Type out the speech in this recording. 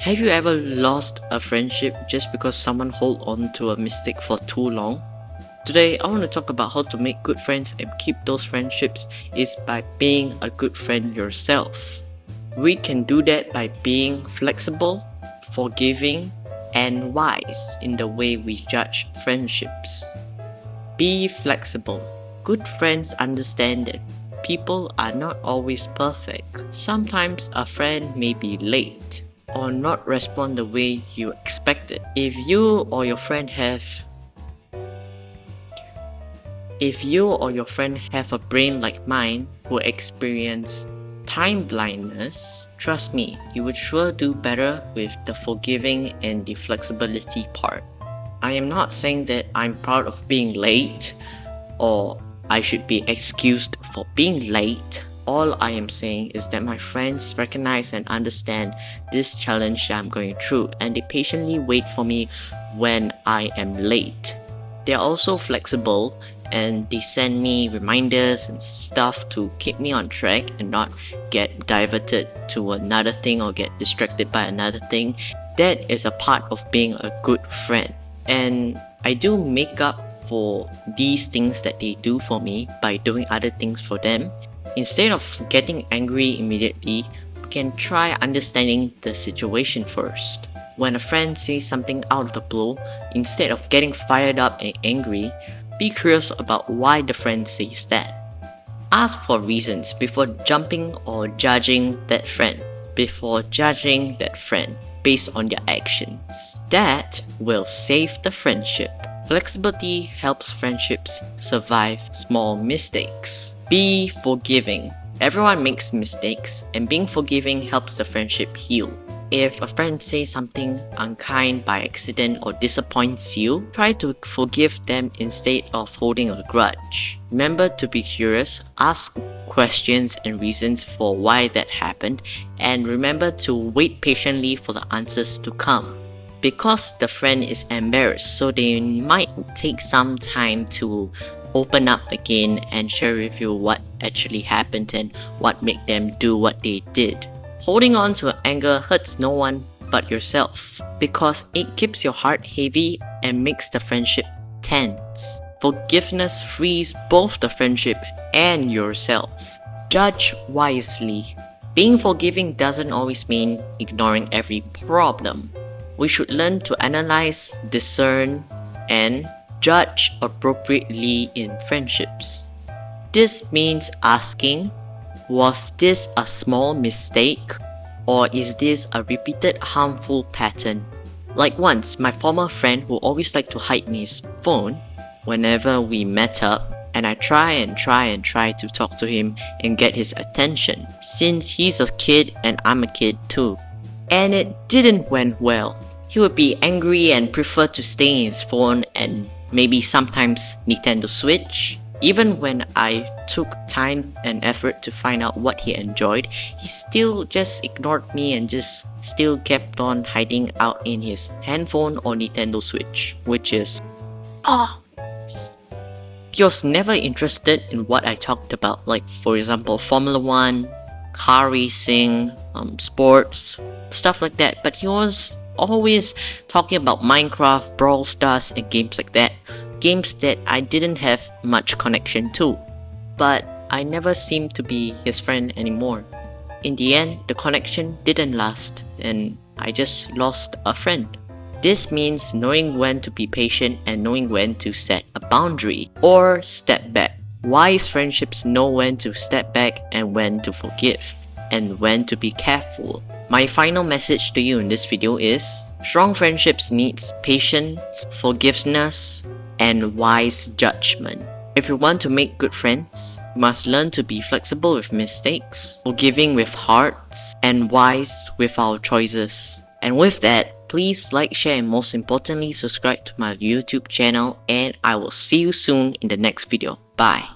Have you ever lost a friendship just because someone hold on to a mistake for too long? Today, I want to talk about how to make good friends and keep those friendships is by being a good friend yourself. We can do that by being flexible, forgiving, and wise in the way we judge friendships. Be flexible. Good friends understand that people are not always perfect. Sometimes a friend may be late or not respond the way you expected. If you or your friend have a brain like mine who experience time blindness, trust me, you would sure do better with the forgiving and the flexibility part. I am not saying that I'm proud of being late or I should be excused for being late. All I am saying is that my friends recognize and understand this challenge that I'm going through, and they patiently wait for me when I am late. They are also flexible and they send me reminders and stuff to keep me on track and not get diverted to another thing or get distracted by another thing. That is a part of being a good friend. And I do make up for these things that they do for me by doing other things for them. Instead of getting angry immediately, we can try understanding the situation first. When a friend says something out of the blue, instead of getting fired up and angry, be curious about why the friend says that. Ask for reasons before jumping or judging that friend, based on their actions. That will save the friendship. Flexibility helps friendships survive small mistakes. Be forgiving. Everyone makes mistakes, and being forgiving helps the friendship heal. If a friend says something unkind by accident or disappoints you, try to forgive them instead of holding a grudge. Remember to be curious, ask questions and reasons for why that happened, and remember to wait patiently for the answers to come. Because the friend is embarrassed, so they might take some time to open up again and share with you what actually happened and what made them do what they did. Holding on to anger hurts no one but yourself because it keeps your heart heavy and makes the friendship tense. Forgiveness frees both the friendship and yourself. Judge wisely. Being forgiving doesn't always mean ignoring every problem. We should learn to analyze, discern, and judge appropriately in friendships. This means asking, was this a small mistake? Or is this a repeated harmful pattern? Like once, my former friend who always liked to hide me his phone whenever we met up, and I try to talk to him and get his attention, since he's a kid and I'm a kid too. And it didn't went well. He would be angry and prefer to stay in his phone and maybe sometimes Nintendo Switch. Even when I took time and effort to find out what he enjoyed, he still just ignored me and just still kept on hiding out in his handphone or Nintendo Switch, which is he was never interested in what I talked about, like for example Formula 1, car racing, sports, stuff like that. But he was always talking about Minecraft, Brawl Stars, and games like that. Games that I didn't have much connection to. But I never seemed to be his friend anymore. In the end, the connection didn't last and I just lost a friend. This means knowing when to be patient and knowing when to set a boundary or step back. Wise friendships know when to step back and when to forgive and when to be careful. My final message to you in this video is strong friendships needs patience, forgiveness, and wise judgment. If you want to make good friends, you must learn to be flexible with mistakes, forgiving with hearts, and wise with our choices. And with that, please like, share, and most importantly, subscribe to my YouTube channel, and I will see you soon in the next video. Bye.